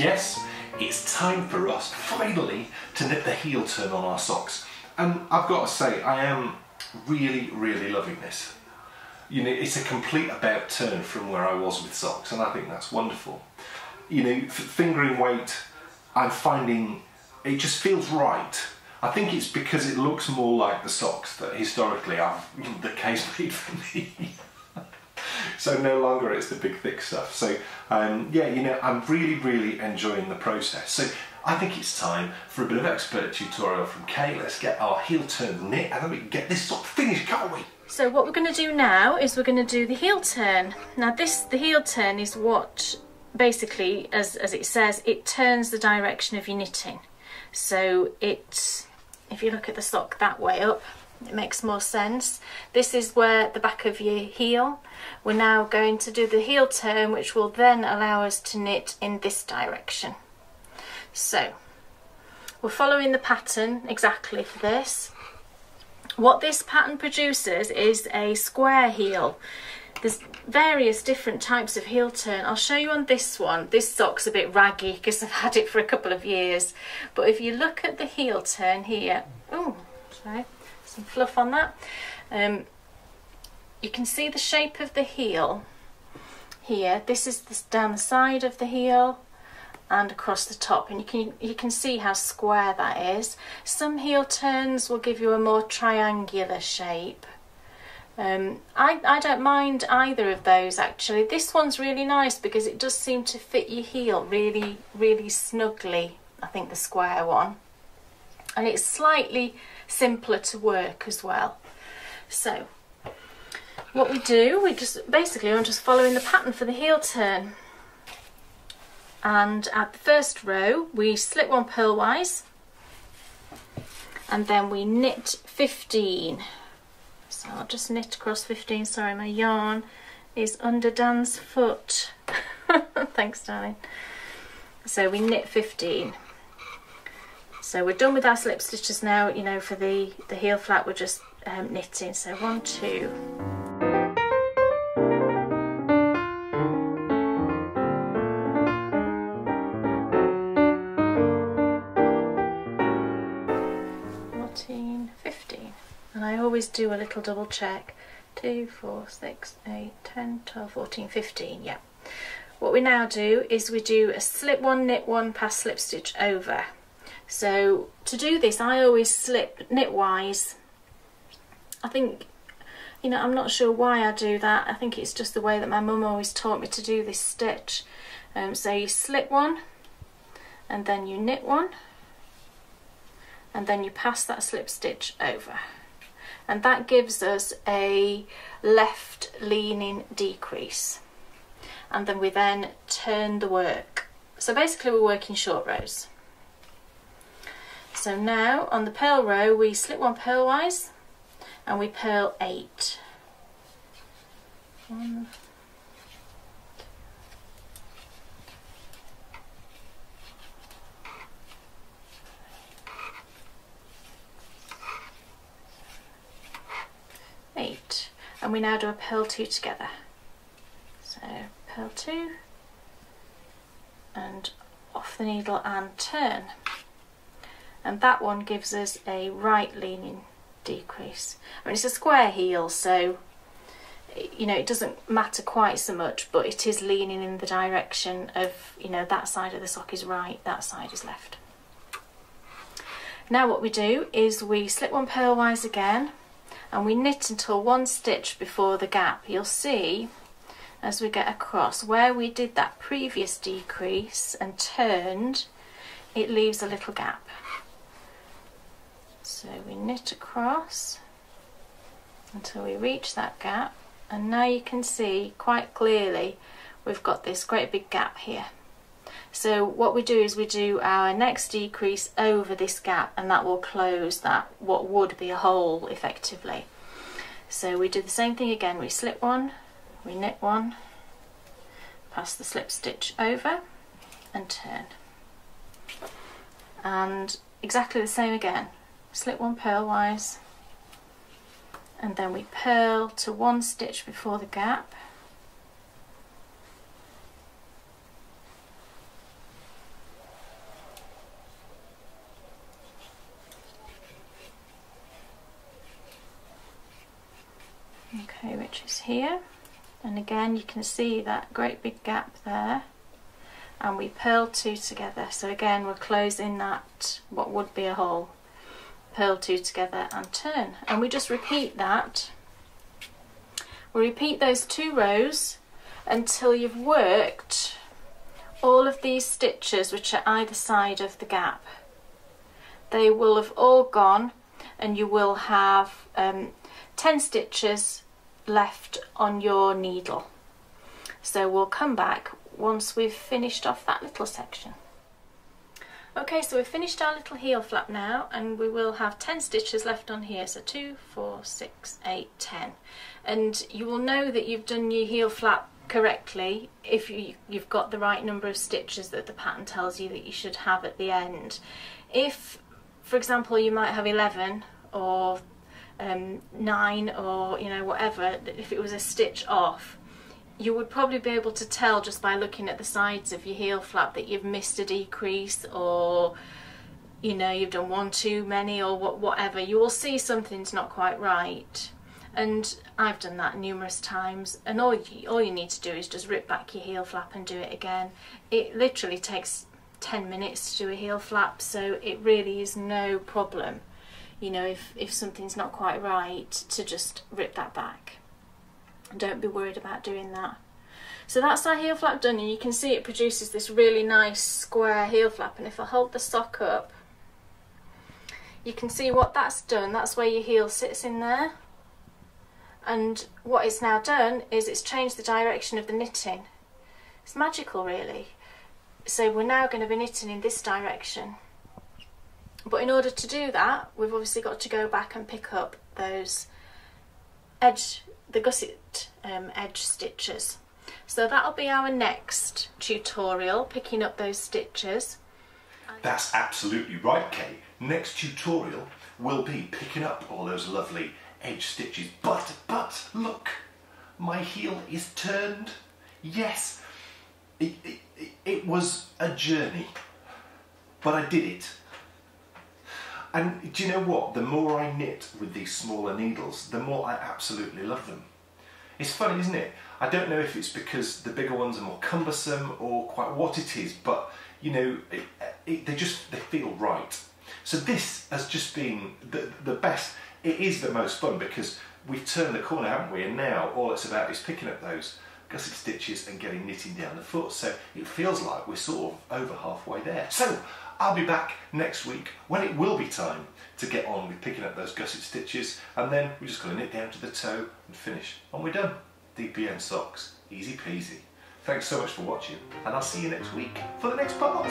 Yes, it's time for us finally to knit the heel turn on our socks. And I've got to say, I am really, really loving this. You know, it's a complete about turn from where I was with socks, and I think that's wonderful. You know, fingering weight, I'm finding it just feels right. I think it's because it looks more like the socks that historically the case made for me. So no longer it's the big thick stuff. So yeah, you know, I'm really, really enjoying the process. So I think it's time for a bit of expert tutorial from Kay. Let's get our heel turn knit and then we can get this sock finished, can't we? So what we're going to do now is we're going to do the heel turn. Now the heel turn is what basically, as it says, it turns the direction of your knitting. So if you look at the sock that way up, it makes more sense. This is where the back of your heel. We're now going to do the heel turn, which will then allow us to knit in this direction. So we're following the pattern exactly for this. What this pattern produces is a square heel. There's various different types of heel turn. I'll show you on this one. This sock's a bit raggy because I've had it for a couple of years. But if you look at the heel turn here, oh, sorry, some fluff on that. You can see the shape of the heel here. This is down the side of the heel and across the top, and you can see how square that is. Some heel turns will give you a more triangular shape. I don't mind either of those actually. This one's really nice because it does seem to fit your heel really, really snugly, I think, the square one. And it's slightly simpler to work as well. So what we do, I'm just following the pattern for the heel turn. And at the first row we slip one purlwise and then we knit 15. So I'll just knit across 15. Sorry, my yarn is under Dan's foot. Thanks, darling. So we knit 15. So we're done with our slip stitches now. You know, for the heel flap we're just knitting. So 1, 2. And I always do a little double check. 2, 4, 6, 8, 10, 12, 14, 15, yeah. What we now do is we do a slip one, knit one, pass slip stitch over. So to do this I always slip knitwise. I think, you know, I'm not sure why I do that. I think it's just the way that my mum always taught me to do this stitch. So you slip one and then you knit one and then you pass that slip stitch over. And that gives us a left leaning decrease. And then we then turn the work. So basically we're working short rows. So now on the purl row we slip one purlwise and we purl 8. 1, 8, and we now do a purl 2 together. So purl 2 and off the needle and turn, and that one gives us a right leaning decrease. I mean, it's a square heel, so you know it doesn't matter quite so much, but it is leaning in the direction of, you know, that side of the sock is right, that side is left. Now what we do is we slip one purlwise again and we knit until one stitch before the gap. You'll see as we get across where we did that previous decrease and turned, it leaves a little gap. So we knit across until we reach that gap, and now you can see quite clearly we've got this great big gap here. So what we do is we do our next decrease over this gap, and that will close that, what would be a hole effectively. So we do the same thing again. We slip one, we knit one, pass the slip stitch over and turn. And exactly the same again. Slip one purlwise and then we purl to one stitch before the gap. Okay, which is here, and again you can see that great big gap there, and we purl 2 together. So again we're closing that, what would be a hole, purl 2 together and turn, and we just repeat that. We repeat those 2 rows until you've worked all of these stitches which are either side of the gap. They will have all gone, and you will have 10 stitches left on your needle. So we'll come back once we've finished off that little section. Okay, so we've finished our little heel flap now, and we will have 10 stitches left on here. So 2, 4, 6, 8, 10. And you will know that you've done your heel flap correctly if you've got the right number of stitches that the pattern tells you that you should have at the end. If, for example, you might have 11 or 9 or whatever, if it was a stitch off, you would probably be able to tell just by looking at the sides of your heel flap that you've missed a decrease, or you've done one too many, or whatever. You will see something's not quite right. And I've done that numerous times, and all you need to do is just rip back your heel flap and do it again. It literally takes 10 minutes to do a heel flap, so it really is no problem, if something's not quite right, to just rip that back. Don't be worried about doing that. So that's our heel flap done, and you can see it produces this really nice square heel flap. And if I hold the sock up, you can see what that's done. That's where your heel sits in there. And what it's now done is it's changed the direction of the knitting. It's magical, really. So we're now going to be knitting in this direction. But in order to do that, we've obviously got to go back and pick up those the gusset edge stitches. So that'll be our next tutorial, picking up those stitches. That's absolutely right, Kay. Next tutorial will be picking up all those lovely edge stitches. But look, my heel is turned. Yes, it was a journey, but I did it. And do you know what? The more I knit with these smaller needles, the more I absolutely love them. It's funny, isn't it? I don't know if it's because the bigger ones are more cumbersome or quite what it is, but they feel right. So this has just been the best. It is the most fun because we've turned the corner, haven't we? And now all it's about is picking up those gusset stitches and getting knitting down the foot. So it feels like we're sort of over halfway there. So I'll be back next week when it will be time to get on with picking up those gusset stitches, and then we're just going to knit down to the toe and finish, and we're done. DPN socks, easy peasy. Thanks so much for watching, and I'll see you next week for the next part.